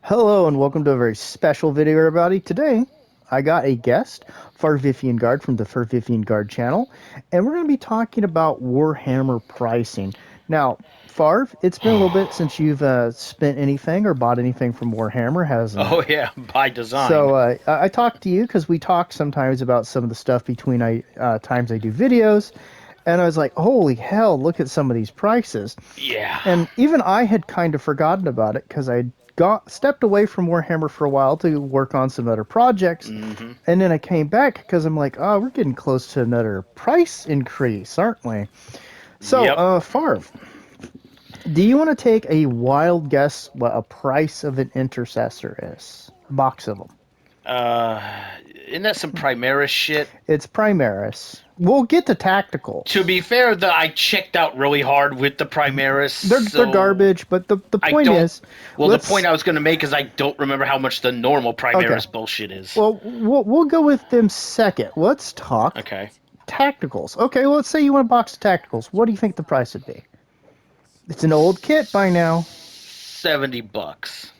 Hello and welcome to a very special video, everybody. Today, I got a guest, Farvithian Guard from the Farvithian Guard channel, and we're going to be talking about Warhammer pricing. Now, Farv, it's been a little bit since you've spent anything or bought anything from Warhammer, hasn't it? Oh yeah, by design. So I talked to you because we talk sometimes about some of the stuff between times I do videos, and I was like, holy hell, look at some of these prices. Yeah. And even I had kind of forgotten about it because I got stepped away from Warhammer for a while to work on some other projects. hmm And then I came back because I'm like, oh, we're getting close to another price increase, aren't we? So, Yep. Farv, do you want to take a wild guess what a price of an intercessor is? A box of them. Uh, isn't that some Primaris shit? It's Primaris. We'll get to To tacticals. be fair, I checked out really hard with the Primaris, They're so garbage, but the I point don't. is, Well, the point let's I was going to make is I don't remember how much the normal okay. Primaris bullshit is. Well, we'll go with them second. Let's talk Okay, tacticals. Okay, well, let's say you want a box of tacticals. What do you think the price would be? It's an old kit by now. $70.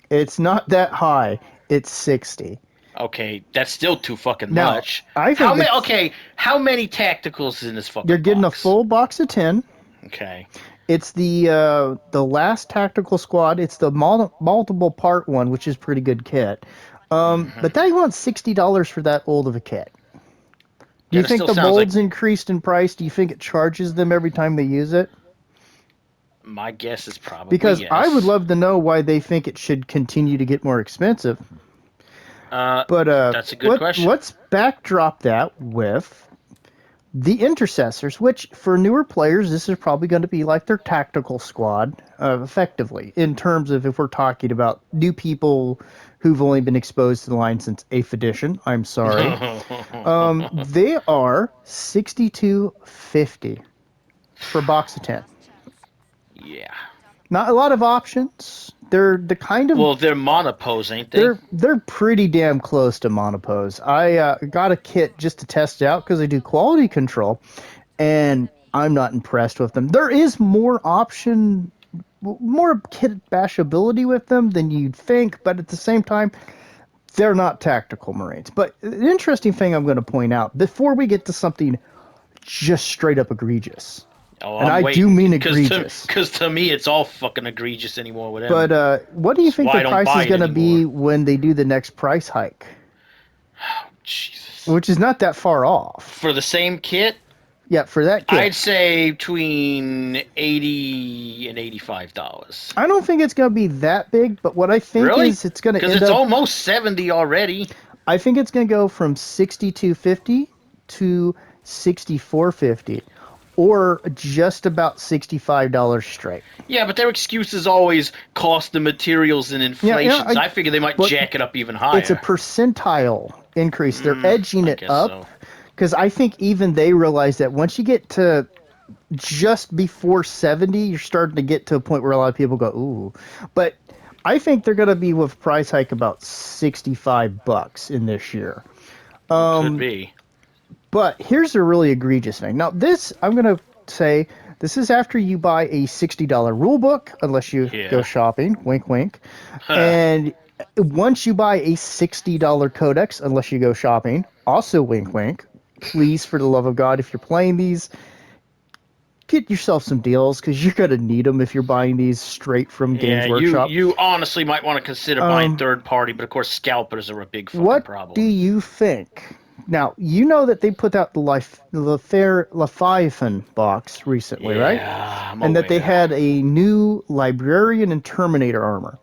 It's not that high. It's 60. Okay, that's still too fucking Now, much. I How think many? that Okay, how many tacticals is in this you're fucking getting a box? full box of 10. Okay. It's the last tactical squad. It's the multiple part one, which is pretty good kit. hmm But that you want $60 for that old of a kit. Do Yeah, you that think still the sounds like molds increased in price? Do you think it charges them every time they use it? my guess is probably Because I would yes. love to know why they think it should continue to get more expensive. Uh, But that's a good question. let's backdrop that with the intercessors, which for newer players, this is probably going to be like their tactical squad, effectively, in terms of if we're talking about new people who've only been exposed to the line since 8th edition. I'm sorry. They are 62.50 for a box of 10. Yeah. Not a lot of options. They're the kind of Well, they're monopose, ain't they? they're pretty damn close to monopose. I got a kit just to test it out because they do quality control, and I'm not impressed with them. There is more kit bashability with them than you'd think, but at the same time, they're not tactical Marines. But an interesting thing I'm going to point out before we get to something just straight up egregious, Oh, and I'm I do waiting. mean Cause to, egregious. cause to me, it's all fucking egregious anymore with But them. what do you That's think why the I don't price buy is it going to be anymore. when they do the next price hike? Jesus. Which is not that far off. For the same kit, Yeah, for that kit. I'd say between $80 and $85. I don't think it's going to be that big, but what I think Really? is it's going to Because end it's up. almost 70 already. I think it's going to go from 62.50 to 64.50, or just about $65 straight. Yeah, but their excuse is always cost of materials and Yeah, yeah. inflation. So I figure they might But jack it up even it's a higher. percentile increase. They're edging I it guess up so. because I think even they realize that once you get to just before 70, you're starting to get to a point where a lot of people go, ooh. But I think they're going to be with price hike about $65 in this year. It could be. But here's a really egregious thing. Now, this, I'm going to say, this is after you buy a $60 rule book, unless you go Yeah. shopping, wink, wink. And once you buy a $60 codex, unless you go shopping, also wink, wink. Please, for the love of God, if you're playing these, get yourself some deals because you're going to need them if you're buying these straight from Yeah, Games you Workshop. you honestly might want to consider buying Um, third party, but of course scalpers are a big fucking what do problem. you think? Now, you know that they put out the Fair Leviathan box recently, right? Yeah, I'm And that they aware. had a new Librarian and Terminator armor.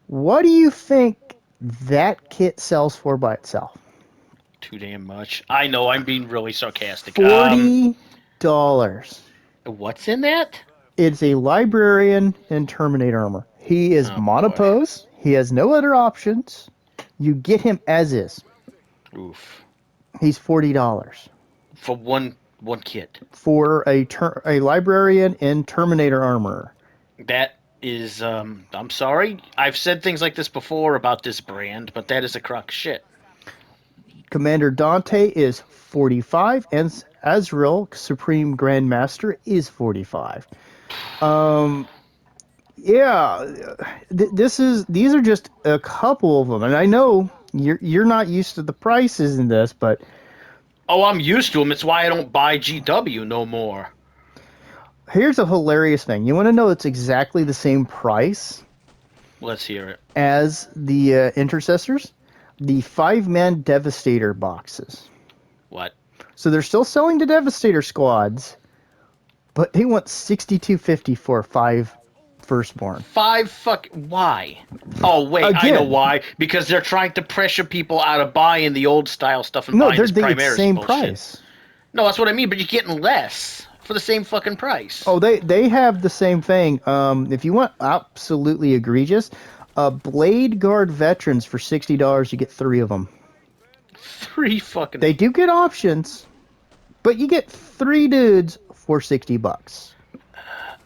What do you think that kit sells for by itself? Too damn much. I know, I'm being really sarcastic. $40. What's in that? It's a Librarian and Terminator armor. He is Oh boy. monopose. He has no other options. You get him as is. Oof. He's $40 For one kit. for a Librarian and Terminator armor. That is I'm sorry. I've said things like this before about this brand, but that is a crock of shit. Commander Dante is 45, and Azrael, Supreme Grandmaster, is 45. Um, Yeah, these are just a couple of them, and I know you're not used to the prices in this, but Oh, I'm used to them. It's why I don't buy GW no more. here's a hilarious thing. You want to know it's exactly the same price Let's hear it. as the intercessors? The 5-man Devastator boxes. What? So they're still selling the Devastator squads, but they want 62.50 for 5 firstborn. Why? Oh wait, I know Again, why. Because they're trying to pressure people out of buying the old style stuff and no, buying this it's Primaris same bullshit. price. No, that's what I mean. But you're getting less for the same fucking price. Oh, they have the same thing. If you want absolutely egregious, Blade Guard veterans for $60, you get 3 of them. 3 fucking. They do get options, but you get 3 dudes for $60.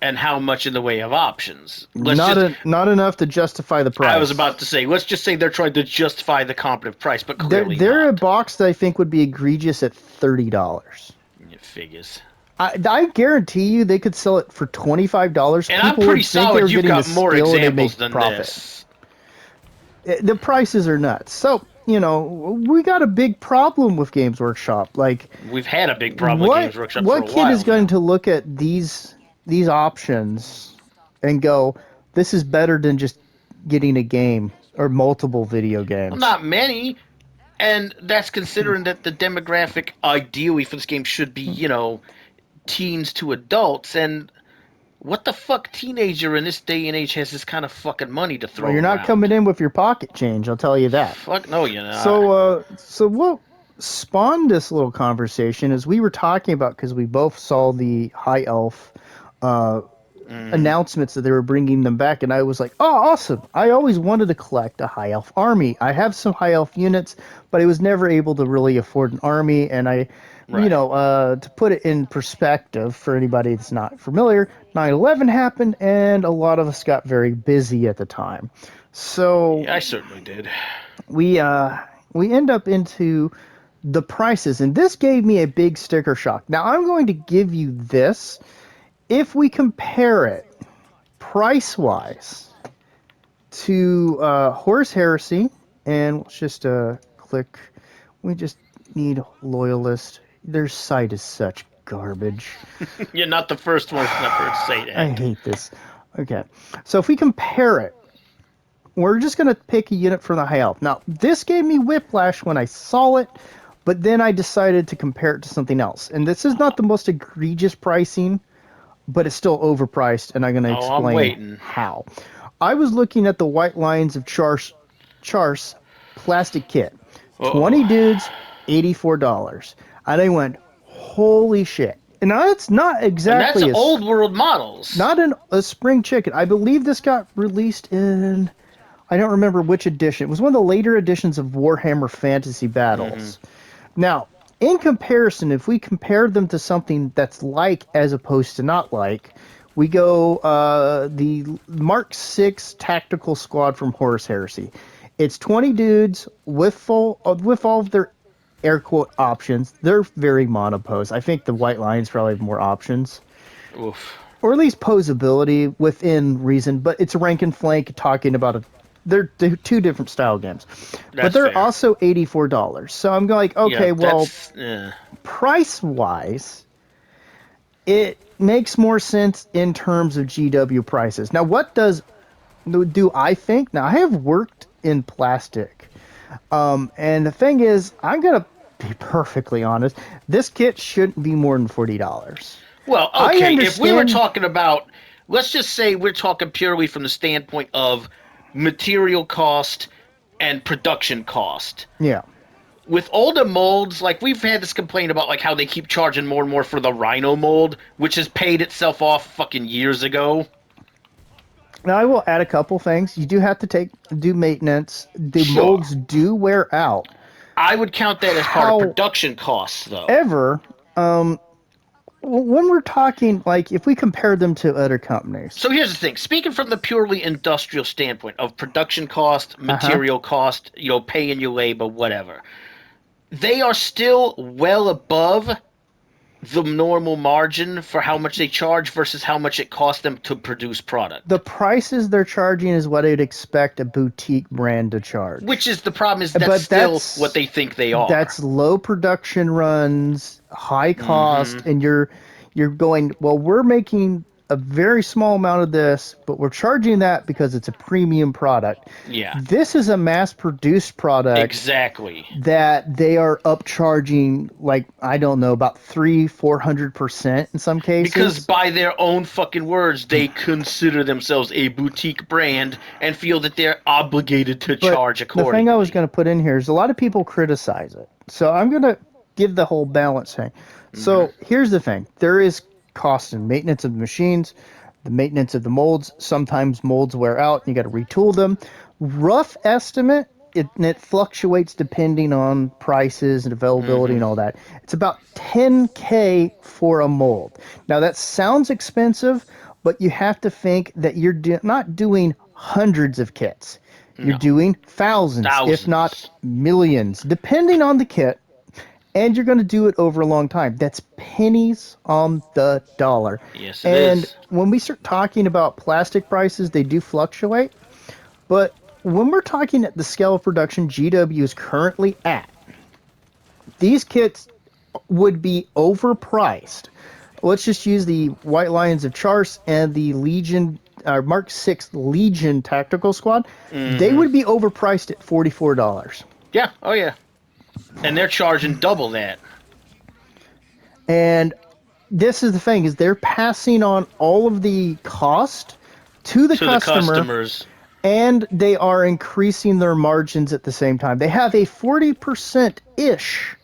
And how much in the way of options? Not enough to justify the price. I was about to say, let's just say they're trying to justify the competitive price, but clearly they're a not. box that I think would be egregious at $30. It figures. I guarantee you they could sell it for $25. And People I'm pretty would think they were solid you've getting got the more skill and they examples make than profit. this. The prices are nuts. So, we got a big problem with Games Workshop. Like, We've had a big problem with Games Workshop for a what while kid is going now. to look at these options and go, this is better than just getting a game or multiple video games? Well, not many. And that's considering that the demographic ideally for this game should be, teens to adults. And what the fuck teenager in this day and age has this kind of fucking money to throw Well, you're not around? coming in with your pocket change, I'll tell you that. Fuck no, you're not. So what spawned this little conversation is we were talking about, because we both saw the High Elf announcements that they were bringing them back, and I was like, oh, awesome. I always wanted to collect a High Elf army. I have some High Elf units, but I was never able to really afford an army, and Right. to put it in perspective for anybody that's not familiar, 9/11 happened, and a lot of us got very busy at the time. So Yeah, I certainly did. we end up into the prices, and this gave me a big sticker shock. Now I'm going to give you this. If we compare it price wise to Horus Heresy, and let's just click, we just need Loyalist. Their site is such garbage. You're not the first one to ever say that. I hate this. Okay, so if we compare it, we're just going to pick a unit from the High Elf. Now, this gave me whiplash when I saw it, but then I decided to compare it to something else. And this is not the most egregious pricing, but it's still overpriced, and I'm going to I'm explain waiting. how. I was looking at the White Lions of Char's plastic kit. 20 dudes, $84. And I went, holy shit. And now it's not exactly And that's old world models. not a spring chicken. I believe this got released in, I don't remember which edition. It was one of the later editions of Warhammer Fantasy Battles. Now, in comparison, if we compare them to something that's like as opposed to not like, we go the Mark 6 Tactical Squad from Horus Heresy. It's 20 dudes with all of their air quote options. They're very monopose. I think the White Lions probably have more options. Oof. Or at least posability within reason, but it's rank and flank talking about they're two different style games. But they're fair. also $84. So I'm going like, okay, Yeah, well, price wise, it makes more sense in terms of GW prices. Now, what do I think? Now, I have worked in plastic. And the thing is, I'm going to be perfectly honest. This kit shouldn't be more than $40. Well, okay, if we were talking about, let's just say we're talking purely from the standpoint of material cost and production cost. Yeah. With older molds, like we've had this complaint about like how they keep charging more and more for the Rhino mold, which has paid itself off fucking years ago. Now, I will add a couple things. You do have to do maintenance. The molds do wear out. I would count that as part of production costs, though. When we're talking, like, if we compare them to other companies. So here's the thing. Speaking from the purely industrial standpoint of production cost, material cost, paying your labor, whatever, they are still well above the normal margin for how much they charge versus how much it costs them to produce The product. prices they're charging is what I'd expect a boutique brand to charge. Which is the problem is that's But still what they think they are. that's low production runs, high Mm-hmm. cost, and you're going, well, we're making a very small amount of this, but we're charging that because it's a premium product. Yeah. This is a mass produced product Exactly. that they are upcharging, like, I don't know, about 300-400% in some Because cases. by their own fucking words, they consider themselves a boutique brand and feel that they're obligated to But charge the thing I was accordingly. going to put in here is a lot of people criticize it. So I'm going to give the whole balance thing. Mm-hmm. So here's the thing: there is cost and maintenance of the machines, the maintenance of the molds. Sometimes molds wear out and you got to retool them. Rough estimate, and it fluctuates depending on prices and availability Mm-hmm. and all that. It's about 10K for a mold. Now that sounds expensive, but you have to think that you're not doing hundreds of kits. You're No. doing thousands, if not Thousands. millions, depending on the kit, and you're going to do it over a long time. That's pennies on the dollar. Yes, it And is. when we start talking about plastic prices, they do fluctuate. But when we're talking at the scale of production GW is currently at, these kits would be overpriced. Let's just use the White Lions of Chars and the Legion, Mark 6 Legion Tactical Squad. They Mm-hmm. would be overpriced at $44. Yeah. Oh, yeah. And they're charging double that And this is the thing: is they're passing on all of the cost to the to the customer, customers. and they are increasing their margins at the same time. They have a 40% ish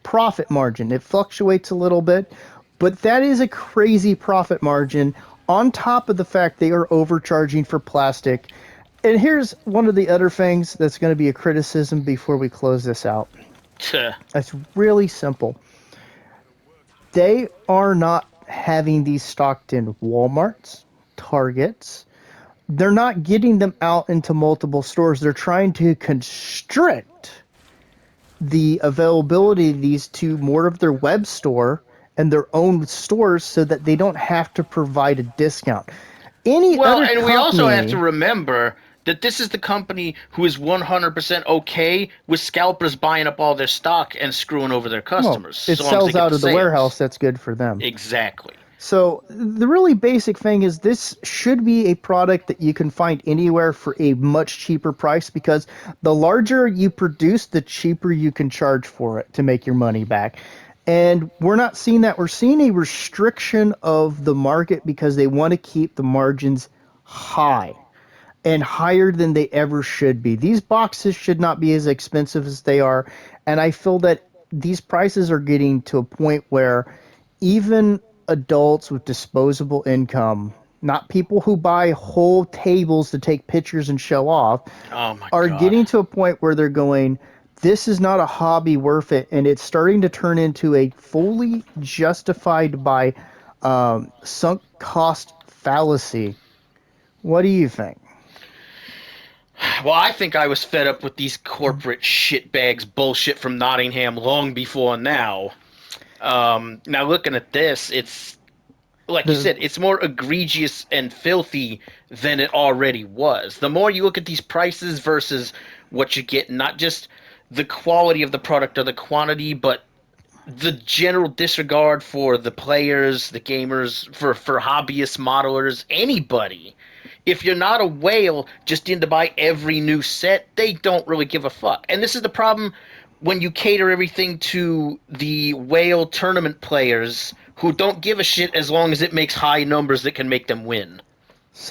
profit margin. It fluctuates a little bit, but that is a crazy profit margin on top of the fact they are overcharging for plastic. And here's one of the other things that's going to be a criticism before we close this out. Tuh. It's really simple. They are not having these stocked in Walmarts, Targets. They're not getting them out into multiple stores. They're trying to constrict the availability of these to more of their web store and their own stores so that they don't have to provide a discount. Any Well, other and we also have to company, remember that this is the company who is 100% okay with scalpers buying up all their stock and screwing over their well, customers, it so long as they sells get out the of the warehouse, sales. that's good for them. Exactly. So the really basic thing is this should be a product that you can find anywhere for a much cheaper price, because the larger you produce, the cheaper you can charge for it to make your money back. And we're not seeing that. We're seeing a restriction of the market because they want to keep the margins high and higher than they ever should be. These boxes should not be as expensive as they are. And I feel that these prices are getting to a point where even adults with disposable income, not people who buy whole tables to take pictures and show off, Oh my are god. getting to a point where they're going, this is not a hobby worth it. And it's starting to turn into a fully justified by sunk cost fallacy. What do you think? Well, I think I was fed up with these corporate shitbags bullshit from Nottingham long before now. Now looking at this, it's like you The said, it's more egregious and filthy than it already was. The more you look at these prices versus what you get, not just the quality of the product or the quantity, but the general disregard for the players, the gamers, for hobbyists, modelers, anybody. If you're not a whale just in to buy every new set, they don't really give a fuck. And this is the problem when you cater everything to the whale tournament players who don't give a shit as long as it makes high numbers that can make them win.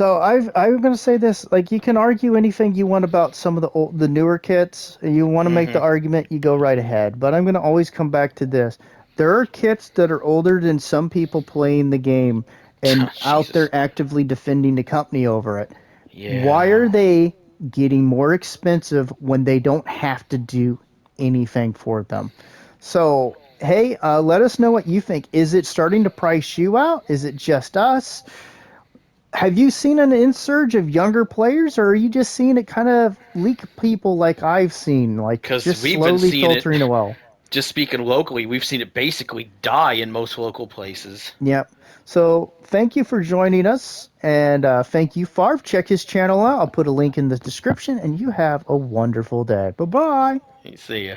I'm gonna say this, like, you can argue anything you want about some of the newer kits. You want to make the Mm-hmm. argument, you go right ahead. But I'm gonna always come back to this. There are kits that are older than some people playing the game and out Jesus. there actively defending the company over it. Why Yeah. are they getting more expensive when they don't have to do anything for them? So, hey, let us know what you think. Is it starting to price you out? Is it just us? Have you seen an insurge of younger players, or are you just seeing it kind of leak people like I've seen, like Because just we've been slowly seeing it. filtering away? just speaking locally, we've seen it basically die in most local places. Yep. So thank you for joining us, and thank you, Farv. Check his channel out. I'll put a link in the description, and you have a wonderful day. Bye-bye. See ya.